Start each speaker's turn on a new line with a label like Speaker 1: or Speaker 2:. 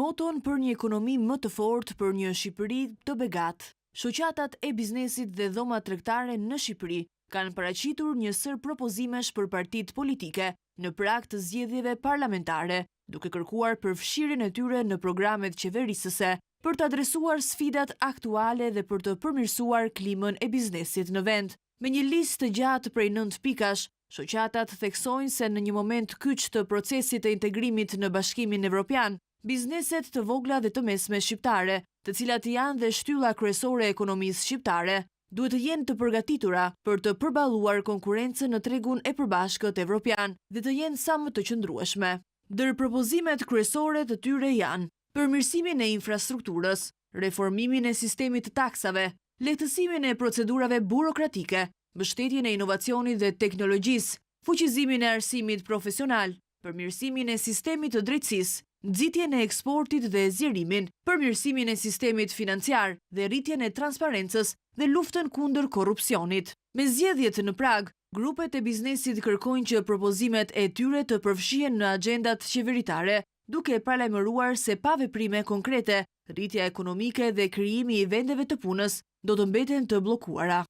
Speaker 1: moton për një ekonomi më të fortë për një Shqipëri të begatë. Shoqatat e biznesit dhe dhomat tregtare në Shqipëri kanë paraqitur një sër propozimesh për partitë politike në prag të zgjedhjeve parlamentare, duke kërkuar përfshirjen e tyre në programet qeverisëse për të adresuar sfidat aktuale dhe për të përmirësuar klimën e biznesit në vend. Me një listë të gjatë prej 9 pikash, shoqatat theksojnë se në një moment kyç të procesit të integrimit në Bashkimin Evropian, bizneset të vogla dhe të mesme shqiptare, të cilat janë dhe shtylla kryesore e ekonomisë shqiptare, duhet të jenë të përgatitura për të përballuar konkurrencën në tregun e përbashkët evropian dhe të jenë sa më të qëndrueshme. Ndër propozimet kryesore të tyre janë përmirësimin e infrastrukturës, reformimin e sistemit të taksave, lehtësimin e procedurave burokratike, mbështetjen e inovacionit dhe teknologjisë, fuqizimin e arsimit profesional, përmirësimin e sistemit të drejtësisë, nxitjen e eksportit dhe zgjerimin, përmirësimin e sistemit financiar dhe rritjen e transparencës dhe luftën kundër korrupsionit. Me zgjedhjet në prag, grupet e biznesit kërkojnë që propozimet e tyre të përfshihen në agjendat qeveritare, duke paralajmëruar se pa veprime konkrete, rritja ekonomike dhe krijimi i vendeve të punës do të mbeten të bllokuara.